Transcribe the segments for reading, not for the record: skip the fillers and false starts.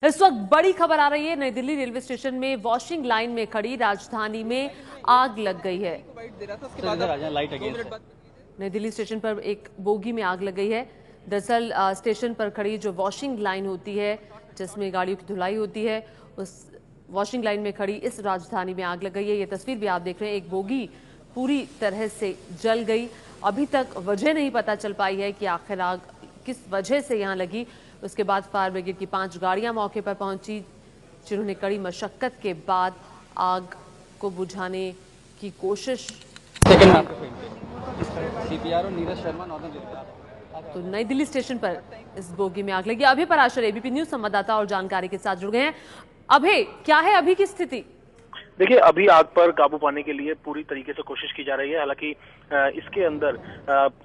इस वक्त बड़ी खबर आ रही है। नई दिल्ली रेलवे स्टेशन में वॉशिंग लाइन में खड़ी राजधानी में आग लग गई है। नई दिल्ली स्टेशन पर एक बोगी में आग लग गई है। दरअसल स्टेशन पर खड़ी जो वॉशिंग लाइन होती है जिसमें गाड़ियों की धुलाई होती है, उस वॉशिंग लाइन में खड़ी इस राजधानी में आग लग गई है। ये तस्वीर भी आप देख रहे हैं, एक बोगी पूरी तरह से जल गई। अभी तक वजह नहीं पता चल पाई है कि आखिर आग किस वजह से यहाँ लगी। उसके बाद फायर ब्रिगेड की 5 गाड़ियां मौके पर पहुंची, जिन्होंने कड़ी मशक्कत के बाद आग को बुझाने की कोशिश। सीपीआर और नीरज शर्मा नॉर्दर्न रेलवे। तो नई दिल्ली स्टेशन पर इस बोगी में आग लगी। अभय पराशर एबीपी न्यूज संवाददाता और जानकारी के साथ जुड़ गए हैं। अभय, क्या है अभी की स्थिति? देखिए, अभी आग पर काबू पाने के लिए पूरी तरीके से कोशिश की जा रही है। हालांकि इसके अंदर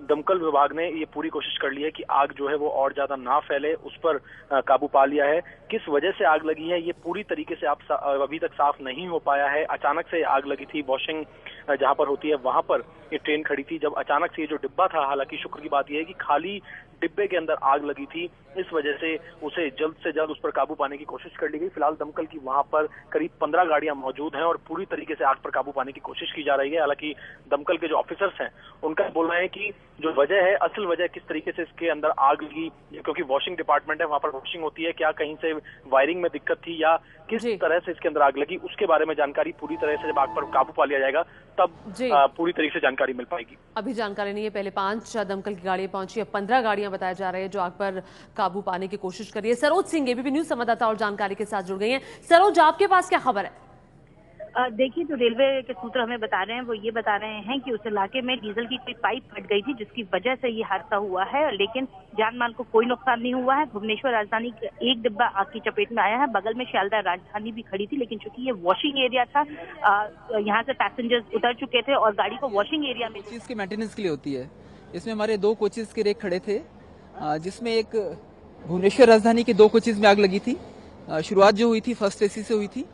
दमकल विभाग ने ये पूरी कोशिश कर ली है कि आग जो है वो और ज्यादा ना फैले, उस पर काबू पा लिया है। किस वजह से आग लगी है ये पूरी तरीके से अभी तक साफ नहीं हो पाया है। अचानक से आग लगी थी, वॉशिंग जहां पर होती है वहां पर ये ट्रेन खड़ी थी। जब अचानक से ये जो डिब्बा था, हालांकि शुक्र की बात यह है कि खाली डिब्बे के अंदर आग लगी थी, इस वजह से उसे जल्द से जल्द उस पर काबू पाने की कोशिश कर ली गई। फिलहाल दमकल की वहां पर करीब 15 गाड़ियां मौजूद हैं और पूरी तरीके से आग पर काबू पाने की कोशिश की जा रही है। हालांकि दमकल के जो ऑफिसर्स हैं उनका बोलना है कि जो वजह है, असल वजह किस तरीके से इसके अंदर आग लगी, क्योंकि वॉशिंग डिपार्टमेंट है, वहां पर वॉशिंग होती है, क्या कहीं से वायरिंग में दिक्कत थी या किस तरह से इसके अंदर आग लगी, उसके बारे में जानकारी पूरी तरह से जब आग पर काबू पा लिया जाएगा तब पूरी तरीके से जानकारी मिल पाएगी। अभी जानकारी नहीं है। पहले 5 दमकल की गाड़ियां पहुंची, अब 15 गाड़ियां बताया जा रहा है जो आग पर काबू पाने की कोशिश कर रही है। सरोज सिंह एबीपी न्यूज संवाददाता और जानकारी के साथ जुड़ गई हैं। सरोज, आपके पास क्या खबर है? देखिए, जो रेलवे के सूत्र हमें बता रहे हैं वो ये बता रहे हैं कि उस इलाके में डीजल की कोई पाइप फट गई थी, जिसकी वजह से ये हादसा हुआ है। लेकिन जान माल को कोई नुकसान नहीं हुआ है। भुवनेश्वर राजधानी का एक डिब्बा आग की चपेट में आया है। बगल में शियालदह राजधानी भी खड़ी थी, लेकिन चूंकि ये वॉशिंग एरिया था, यहाँ से पैसेंजर्स उतर चुके थे और गाड़ी को वॉशिंग एरिया में चीज की मेंटेनेंस के लिए होती है। इसमें हमारे 2 कोचेज के रेक खड़े थे, जिसमें एक भुवनेश्वर राजधानी के 2 कोचेज में आग लगी थी। शुरुआत जो हुई थी फर्स्ट एसी से हुई थी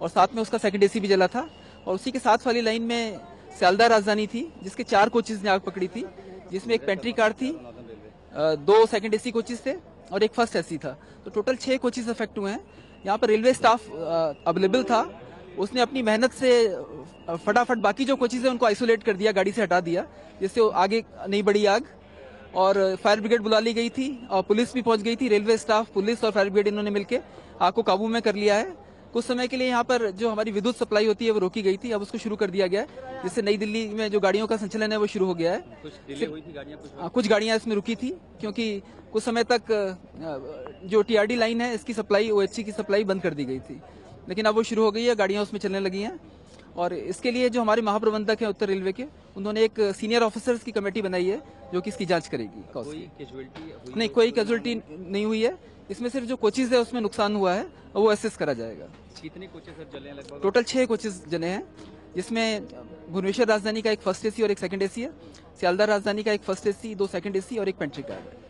और साथ में उसका सेकंड एसी भी जला था। और उसी के साथ वाली लाइन में सियालदह राजधानी थी, जिसके 4 कोचेज ने आग पकड़ी थी, जिसमें एक पेंट्री कार थी, 2 सेकंड एसी कोचेज थे और एक फर्स्ट एसी था। तो टोटल 6 कोचेज अफेक्ट हुए हैं। यहाँ पर रेलवे स्टाफ अवेलेबल था, उसने अपनी मेहनत से फटाफट बाकी जो कोचेज है उनको आइसोलेट कर दिया, गाड़ी से हटा दिया, जिससे आगे नहीं बढ़ी आग। और फायर ब्रिगेड बुला ली गई थी और पुलिस भी पहुंच गई थी। रेलवे स्टाफ, पुलिस और फायर ब्रिगेड इन्होंने मिलकर आग को काबू में कर लिया है। कुछ समय के लिए यहाँ पर जो हमारी विद्युत सप्लाई होती है वो रोकी गई थी, अब उसको शुरू कर दिया गया है, जिससे नई दिल्ली में जो गाड़ियों का संचालन है वो शुरू हो गया है। कुछ गाड़ियां इसमें रुकी थी क्योंकि कुछ समय तक जो टीआरडी लाइन है इसकी सप्लाई, ओएचसी की सप्लाई बंद कर दी गई थी, लेकिन अब वो शुरू हो गई है, गाड़ियां उसमें चलने लगी हैं। और इसके लिए जो हमारे महाप्रबंधक हैं उत्तर रेलवे के, उन्होंने एक सीनियर ऑफिसर्स की कमेटी बनाई है जो कि इसकी जांच करेगी। नहीं, कोई कैजुअलिटी नहीं हुई है। इसमें सिर्फ जो कोचेज है उसमें नुकसान हुआ है, वो असेस करा जाएगा। कितने कोचेज सर जले हैं लगभग? टोटल 6 कोचेज जले हैं, जिसमें भुवनेश्वर राजधानी का एक फर्स्ट एसी और एक सेकंड एसी है, सियालदह राजधानी का एक फर्स्ट एसी, 2 सेकंड एसी और एक पेंट्री कार है।